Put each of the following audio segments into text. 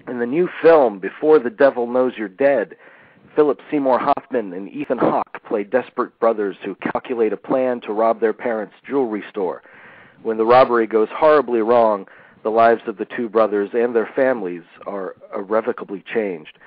In the new film, Before the Devil Knows You're Dead, Philip Seymour Hoffman and Ethan Hawke play desperate brothers who calculate a plan to rob their parents' jewelry store. When the robbery goes horribly wrong, the lives of the two brothers and their families are irrevocably changed.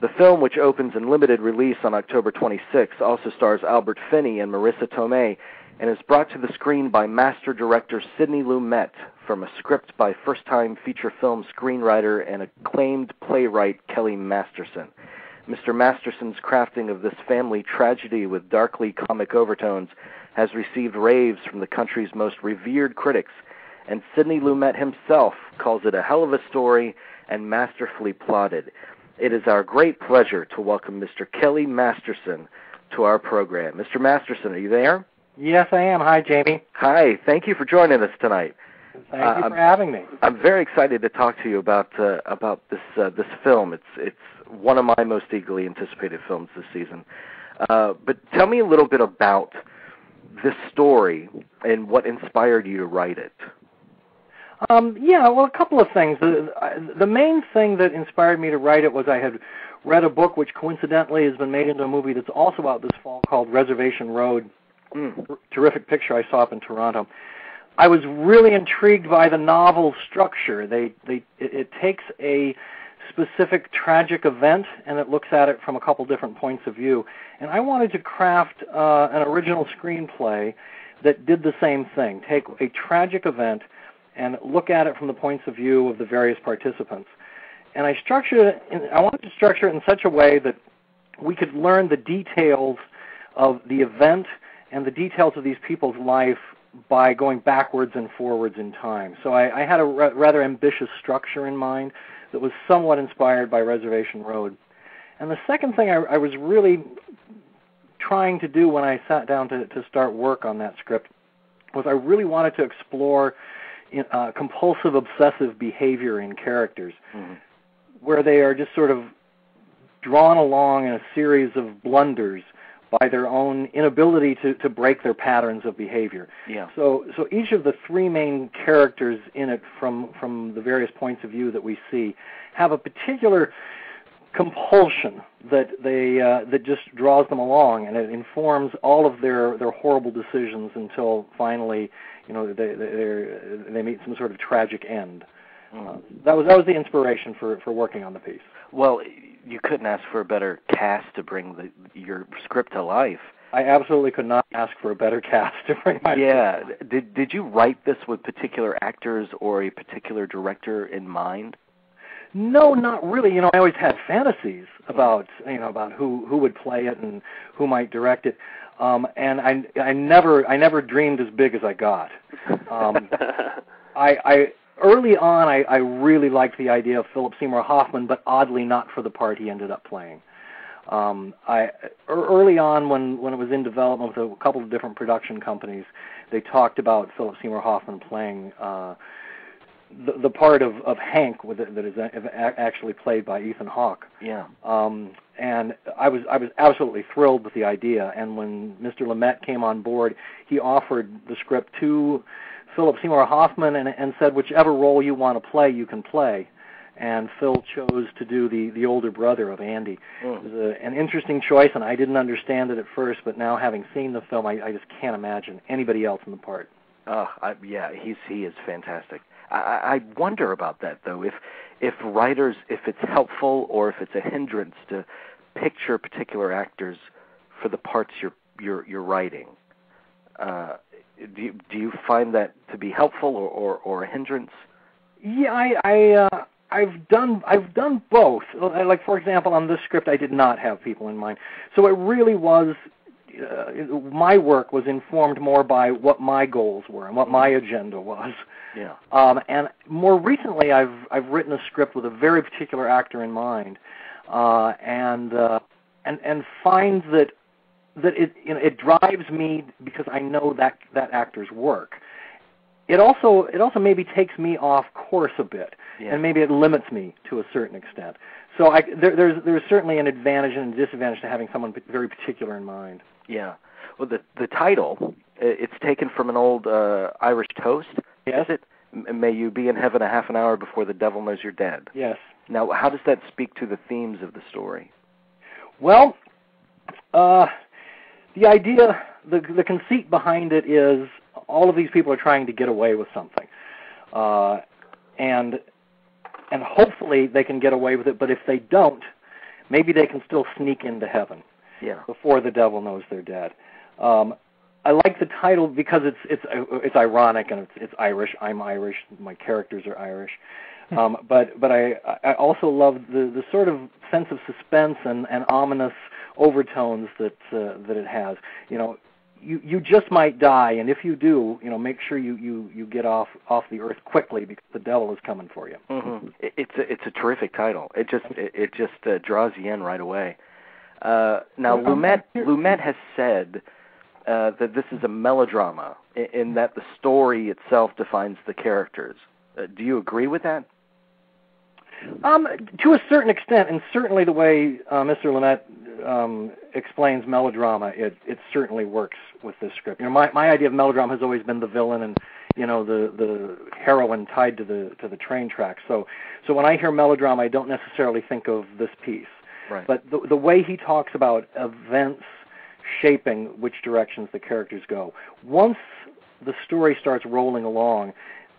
The film, which opens in limited release on October 26, also stars Albert Finney and Marissa Tomei, and is brought to the screen by master director Sidney Lumet from a script by first-time feature film screenwriter and acclaimed playwright Kelly Masterson. Mr. Masterson's crafting of this family tragedy with darkly comic overtones has received raves from the country's most revered critics, and Sidney Lumet himself calls it a hell of a story and masterfully plotted. It is our great pleasure to welcome Mr. Kelly Masterson to our program. Mr. Masterson, are you there? Yes, I am. Hi, Jamie. Hi. Thank you for joining us tonight. Thank you for having me. I'm very excited to talk to you about this film. It's one of my most eagerly anticipated films this season. But tell me a little bit about this story and what inspired you to write it. A couple of things. The main thing that inspired me to write it was I had read a book which coincidentally has been made into a movie that's also out this fall called Reservation Road. Terrific picture I saw up in Toronto. I was really intrigued by the novel structure. It takes a specific tragic event and it looks at it from a couple different points of view. And I wanted to craft an original screenplay that did the same thing. Take a tragic event and look at it from the points of view of the various participants. And I wanted to structure it in such a way that we could learn the details of the event and the details of these people's life by going backwards and forwards in time. So I had a rather ambitious structure in mind that was somewhat inspired by Reservation Road. And the second thing I was really trying to do when I sat down to start work on that script was I really wanted to explore compulsive obsessive behavior in characters, where they are just sort of drawn along in a series of blunders by their own inability to break their patterns of behavior. Yeah. So each of the three main characters in it from the various points of view that we see have a particular compulsion that just draws them along, and it informs all of their horrible decisions until finally, they meet some sort of tragic end. That was the inspiration for working on the piece. Well, you couldn't ask for a better cast to bring your script to life. I absolutely could not ask for a better cast to bring my script. Did you write this with particular actors or a particular director in mind? No, not really. I always had fantasies about who would play it and who might direct it. And I never dreamed as big as I got. Early on, I really liked the idea of Philip Seymour Hoffman, but oddly not for the part he ended up playing. Early on, when it was in development with a couple of different production companies, they talked about Philip Seymour Hoffman playing the part of Hank that is actually played by Ethan Hawke. Yeah. And I was absolutely thrilled with the idea. And when Mr. Lumet came on board, he offered the script to Philip Seymour Hoffman and said, whichever role you want to play, you can play. And Phil chose to do the older brother of Andy. It was an interesting choice, and I didn't understand it at first, but now having seen the film, I just can't imagine anybody else in the part. He is fantastic. I wonder about that, though, if writers, if it's helpful or if it's a hindrance to picture particular actors for the parts you're writing. Do you find that to be helpful or a hindrance? Yeah, I've done both. Like, for example, on this script, I did not have people in mind. So it really was, my work was informed more by what my goals were and what my agenda was. Yeah. And more recently, I've written a script with a very particular actor in mind, and find that it drives me because I know that actor's work. It also maybe takes me off course a bit, and maybe it limits me to a certain extent. So there's certainly an advantage and a disadvantage to having someone very particular in mind. Yeah. Well, the title, it's taken from an old Irish toast. Yes. Is it? May you be in heaven a half an hour before the devil knows you're dead. Yes. Now, how does that speak to the themes of the story? Well, the idea, the conceit behind it is all of these people are trying to get away with something, and hopefully they can get away with it. But if they don't, maybe they can still sneak into heaven before the devil knows they're dead. I like the title because it's ironic and it's Irish. I'm Irish. My characters are Irish. But I also love the sort of sense of suspense and ominous overtones that it has. You just might die, and if you do, make sure you get off the earth quickly because the devil is coming for you. Mm-hmm. It's a terrific title. It just draws you in right away. Now Lumet has said that this is a melodrama in that the story itself defines the characters. Do you agree with that? To a certain extent, and certainly the way Mr. Lumet explains melodrama, it certainly works with this script. My idea of melodrama has always been the villain and the heroine tied to the train tracks. So when I hear melodrama, I don't necessarily think of this piece. Right. But the way he talks about events shaping which directions the characters go, once the story starts rolling along,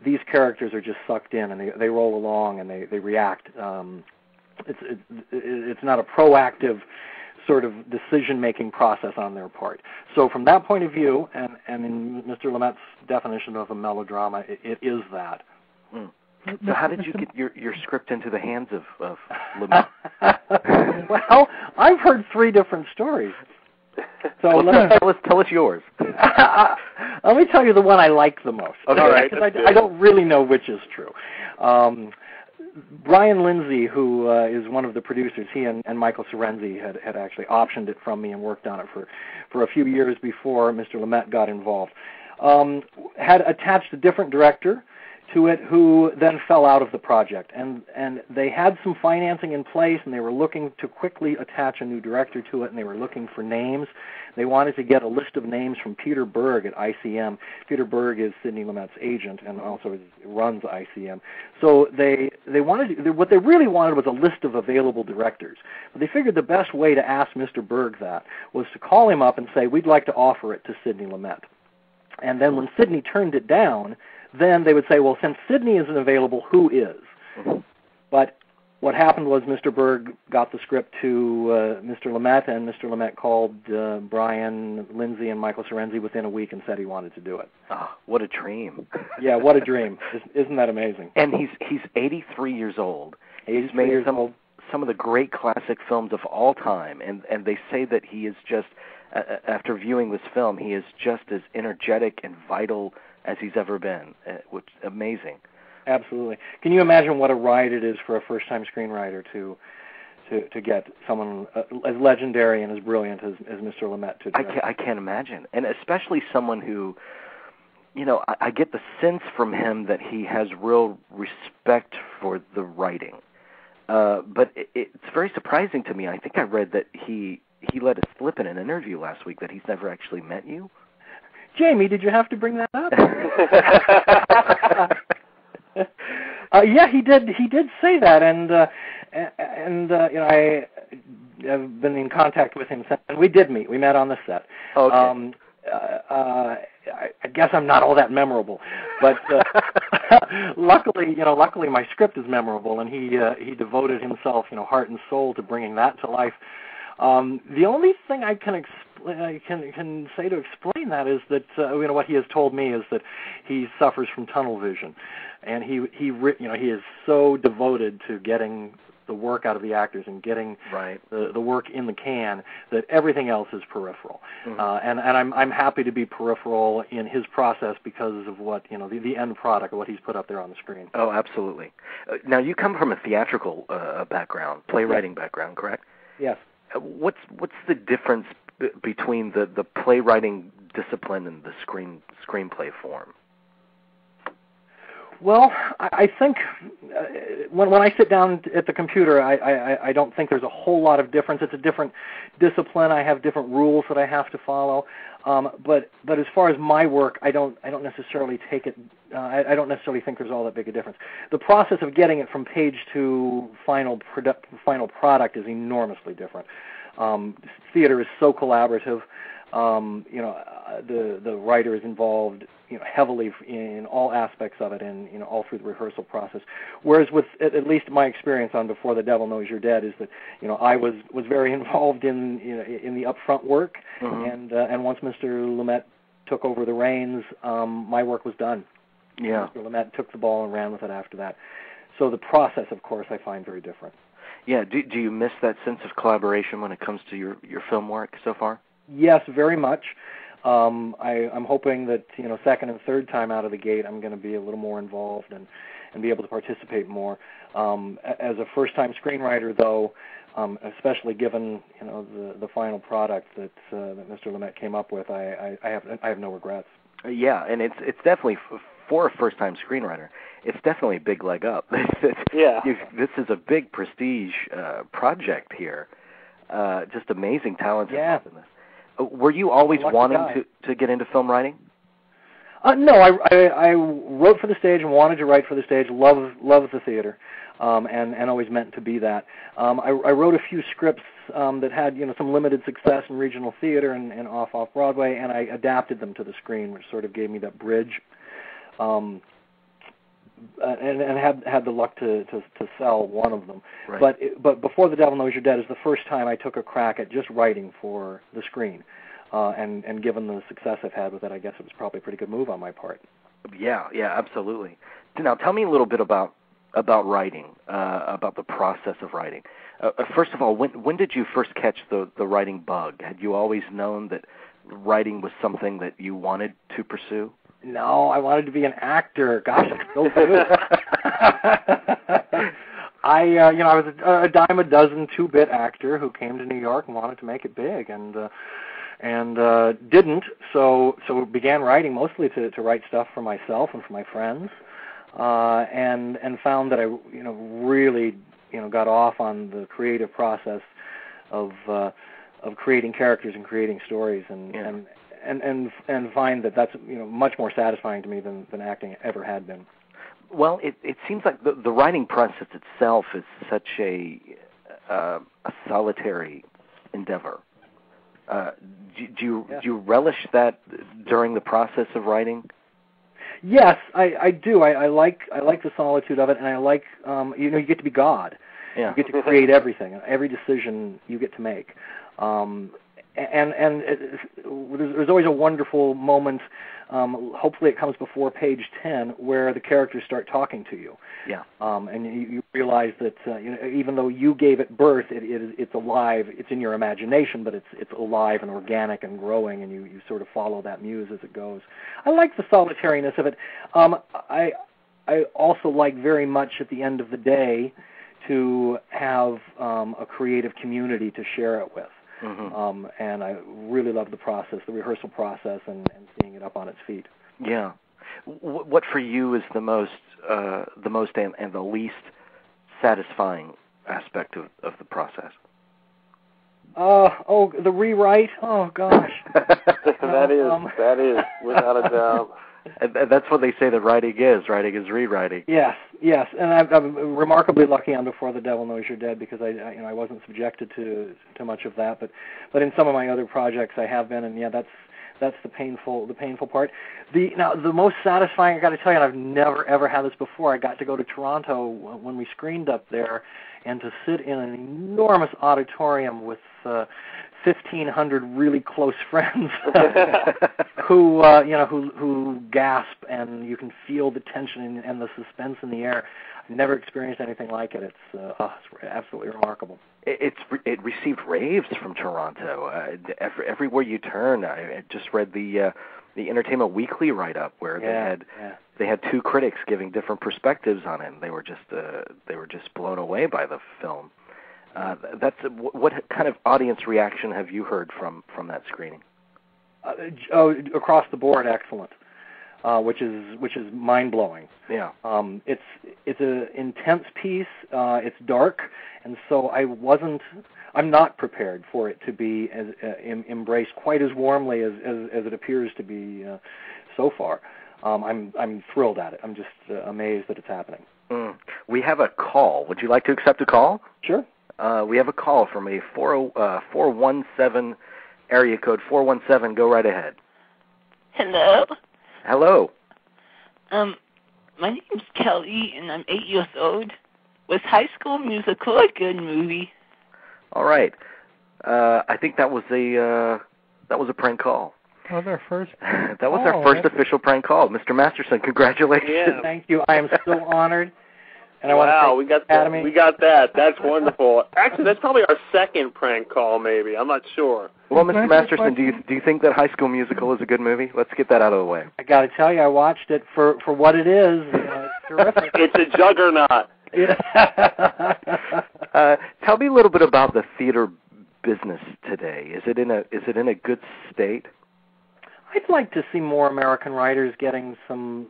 these characters are just sucked in, and they roll along, and they react. It's not a proactive sort of decision-making process on their part. So from that point of view, and in Mr. Lumet's definition of a melodrama, it is that. Mm. So how did you get your script into the hands of Lumet? Well, I've heard 3 different stories. So tell us yours. Let me tell you the one I like the most. Okay. All right. Because I don't really know which is true. Brian Lindsay, who is one of the producers, he and Michael Sorenzi had actually optioned it from me and worked on it for a few years before Mr. Lumet got involved. Had attached a different director to it who then fell out of the project. And they had some financing in place, and they were looking to quickly attach a new director to it, and they were looking for names. They wanted to get a list of names from Peter Berg at ICM. Peter Berg is Sidney Lumet's agent and also runs ICM. So they wanted what they really wanted was a list of available directors. But they figured the best way to ask Mr. Berg that was to call him up and say, we'd like to offer it to Sidney Lumet. And then when Sidney turned it down, then they would say, well, since Sidney isn't available, who is? Mm-hmm. But what happened was Mr. Berg got the script to Mr. Lumet, and Mr. Lumet called Brian Lindsay and Michael Sorenzi within a week and said he wanted to do it. Oh, what a dream. Yeah, what a dream. Isn't that amazing? And he's 83 years old. He's made some of the great classic films of all time, and they say that he is just, after viewing this film, he is just as energetic and vital as he's ever been, which is amazing. Absolutely. Can you imagine what a ride it is for a first-time screenwriter to get someone as legendary and as brilliant as Mr. Lumet to direct? I can't imagine, and especially someone who, I get the sense from him that he has real respect for the writing, but it's very surprising to me. I think I read that he let it slip in an interview last week that he's never actually met you. Jamie, did you have to bring that up? Yeah, he did. He did say that, and I have been in contact with him since. And we did meet. We met on the set. Okay. I guess I'm not all that memorable, but luckily my script is memorable, and he devoted himself, heart and soul to bringing that to life. The only thing I can say to explain that is that what he has told me is that he suffers from tunnel vision, and he is so devoted to getting the work out of the actors and getting the work in the can that everything else is peripheral. Mm-hmm. And I'm happy to be peripheral in his process because of what the end product of what he's put up there on the screen. Oh, absolutely. Now you come from a theatrical background, playwriting background, correct? Yes. What's the difference between the playwriting discipline and the screenplay form? Well, I think when I sit down at the computer, I don't think there's a whole lot of difference. It's a different discipline. I have different rules that I have to follow. But as far as my work, I don't necessarily take it. I don't necessarily think there's all that big a difference. The process of getting it from page to final product is enormously different. Theater is so collaborative. The writer is involved, heavily in all aspects of it, and all through the rehearsal process. Whereas with at least my experience on Before the Devil Knows You're Dead is that I was very involved in the upfront work, mm-hmm. and once Mr. Lumet took over the reins, my work was done. Yeah, Mr. Lumet took the ball and ran with it after that. So the process, of course, I find very different. Yeah. Do you miss that sense of collaboration when it comes to your film work so far? Yes, very much. I'm hoping that second and third time out of the gate, I'm going to be a little more involved and be able to participate more. As a first-time screenwriter, though, especially given the final product that Mr. Lumet came up with, I have no regrets. Yeah, and it's definitely for a first-time screenwriter, it's definitely a big leg up. Yeah, this is a big prestige project here. Just amazing talent involved in this. Were you always wanting to get into film writing? No, I wrote for the stage and wanted to write for the stage. Love the theater, and always meant to be that. I wrote a few scripts that had some limited success in regional theater and off Broadway, and I adapted them to the screen, which sort of gave me that bridge. And had the luck to sell one of them. Right. But Before the Devil Knows You're Dead is the first time I took a crack at just writing for the screen. And given the success I've had with it, I guess it was probably a pretty good move on my part. Yeah, absolutely. Now, tell me a little bit about writing, about the process of writing. First of all, when did you first catch the writing bug? Had you always known that writing was something that you wanted to pursue? No, I wanted to be an actor. Gosh, I still do. I was a dime a dozen 2-bit actor who came to New York and wanted to make it big, and didn't. So began writing mostly to write stuff for myself and for my friends, and found that I really got off on the creative process of creating characters and creating stories, and find that that's much more satisfying to me than acting ever had been. Well, it seems like the writing process itself is such a solitary endeavor. Do you relish that during the process of writing? Yes, I do. I like the solitude of it, and I like you get to be God. Yeah. You get to create everything, every decision you get to make. And there's always a wonderful moment, hopefully it comes before page 10, where the characters start talking to you. Yeah. And you realize that even though you gave it birth, it's alive. It's in your imagination, but it's alive and organic and growing, and you sort of follow that muse as it goes. I like the solitariness of it. I also like very much at the end of the day to have a creative community to share it with. Mm-hmm. And I really love the process, the rehearsal process, and seeing it up on its feet. Yeah. What for you is the most and the least satisfying aspect of the process? The rewrite. Oh gosh. That is without a doubt. And that's what they say that writing is. Writing is rewriting. Yes, and I'm remarkably lucky on Before the Devil Knows You're Dead because I wasn't subjected to much of that, but in some of my other projects I have been, and that's the painful part. The most satisfying, I got to tell you, and I've never ever had this before. I got to go to Toronto when we screened up there, and to sit in an enormous auditorium with 1,500 really close friends who gasp, and you can feel the tension and the suspense in the air. I've never experienced anything like it. It's absolutely remarkable. It received raves from Toronto. Everywhere you turn, I just read the Entertainment Weekly write-up where they had 2 critics giving different perspectives on it, and they were just blown away by the film. What kind of audience reaction have you heard from that screening? Across the board, excellent. which is mind blowing. Yeah. It's an intense piece. It's dark, and so I'm not prepared for it to be embraced quite as warmly as it appears to be so far. I'm thrilled at it. I'm just amazed that it's happening. We have a call. Would you like to accept a call? Sure. We have a call from a 417 area code 417. Go right ahead. Hello. Hello. My name's Kelly, and I'm 8 years old. Was High School Musical a good movie? All right. I think that was a prank call. That was our first. That was our first official prank call, Mr. Masterson. Congratulations! Yeah. Thank you. I am so honored. And wow, we got that. That's wonderful. Actually, that's probably our second prank call, maybe. I'm not sure. Well, Mr. Masterson, do you think that High School Musical is a good movie? Let's get that out of the way. I got to tell you, I watched it for what it is. It's terrific. It's a juggernaut. Tell me a little bit about the theater business today. Is it in a good state? I'd like to see more American writers getting some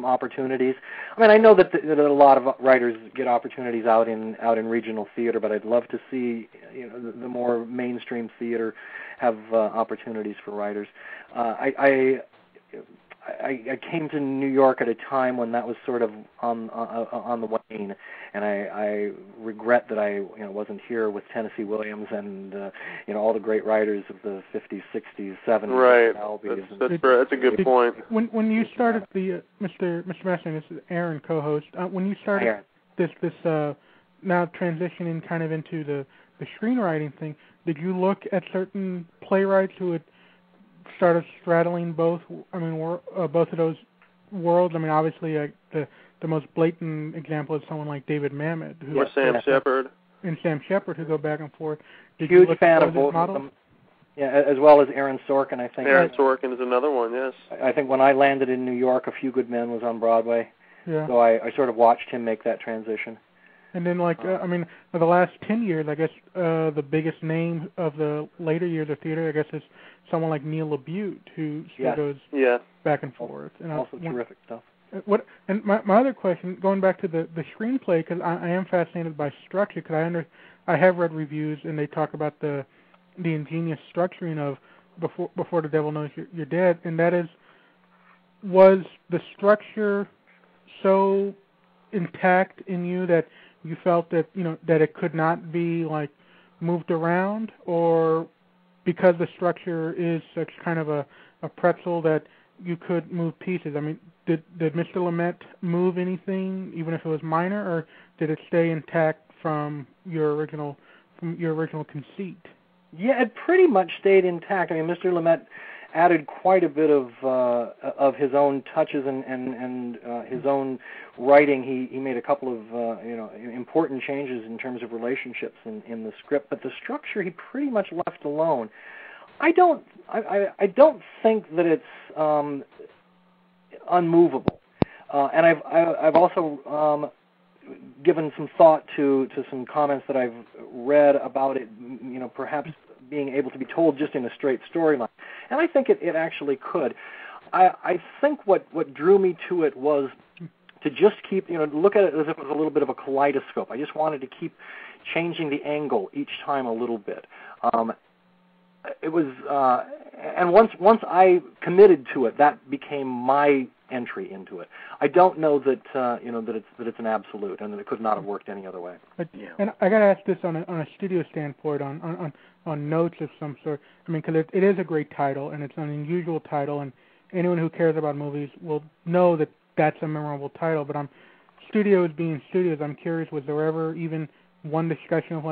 opportunities. I mean, I know that a lot of writers get opportunities out in regional theater, but I'd love to see the more mainstream theater have opportunities for writers. I came to New York at a time when that was sort of on the wane, and I regret that I wasn't here with Tennessee Williams and all the great writers of the 50s, 60s, 70s. Right. That's a good point. When you started Mr. Masterson, this is Aaron, co-host. When you started this now transitioning kind of into the screenwriting thing, did you look at certain playwrights who had started straddling both of those worlds? I mean, obviously, the most blatant example is someone like David Mamet, or Sam Shepard, who go back and forth. Huge fan of both of them. Yeah, as well as Aaron Sorkin, I think. Aaron Sorkin is another one. Yes. I think when I landed in New York, A Few Good Men was on Broadway. Yeah. So I sort of watched him make that transition. And then, for the last 10 years, I guess the biggest name of the later years of theater, I guess, is someone like Neil LaBute, who still goes back and forth. And also terrific stuff. And my other question, going back to the screenplay, because I am fascinated by structure, because I have read reviews, and they talk about the ingenious structuring of Before the Devil Knows You're Dead, and that is, was the structure so intact in you that you felt that that it could not be moved around, or because the structure is such kind of a pretzel that you could move pieces? I mean, did Mr. Lumet move anything, even if it was minor, or did it stay intact from your original conceit? Yeah, it pretty much stayed intact. I mean, Mr. Lumet added quite a bit of his own touches and his own writing. He made a couple of important changes in terms of relationships in the script, but the structure he pretty much left alone. I don't think that it's unmovable, and I've also given some thought to some comments that I've read about it, perhaps being able to be told just in a straight storyline. And I think it actually could. I think what drew me to it was to just keep, look at it as if it was a little bit of a kaleidoscope. I just wanted to keep changing the angle each time a little bit. It was, and once I committed to it, that became my entry into it. I don't know that that it's an absolute, and that it could not have worked any other way. And I got to ask this on a studio standpoint, on notes of some sort. I mean, because it is a great title, and it's an unusual title, and anyone who cares about movies will know that that's a memorable title. But studios being studios, I'm curious, was there ever even one discussion of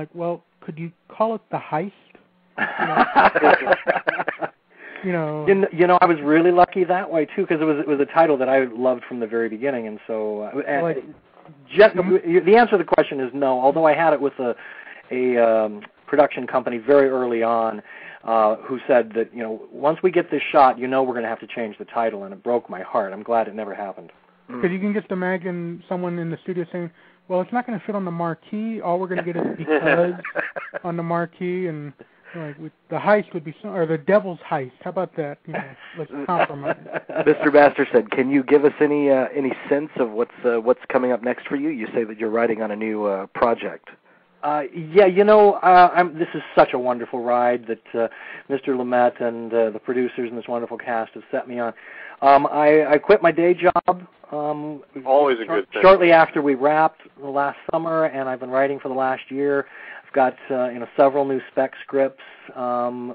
could you call it The Heist? I was really lucky that way too, because it was a title that I loved from the very beginning, and so the answer to the question is no. Although I had it with a production company very early on, who said that once we get this shot, we're going to have to change the title, and it broke my heart. I'm glad it never happened. Because you can just imagine someone in the studio saying, "Well, it's not going to fit on the marquee. All we're going to get is because on the marquee," and Like the heist would be, or the devil's heist. How about that? You know, let's compromise. Mr. Masterson, can you give us any sense of what's coming up next for you? You say that you're writing on a new project. Yeah, this is such a wonderful ride that Mr. Lumet and the producers and this wonderful cast have set me on. I quit my day job. Always a good thing. Shortly after we wrapped last summer, and I've been writing for the last year. I've got several new spec scripts.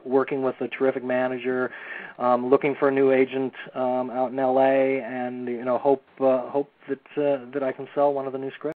Working with a terrific manager. Looking for a new agent out in L.A. and hope that I can sell one of the new scripts.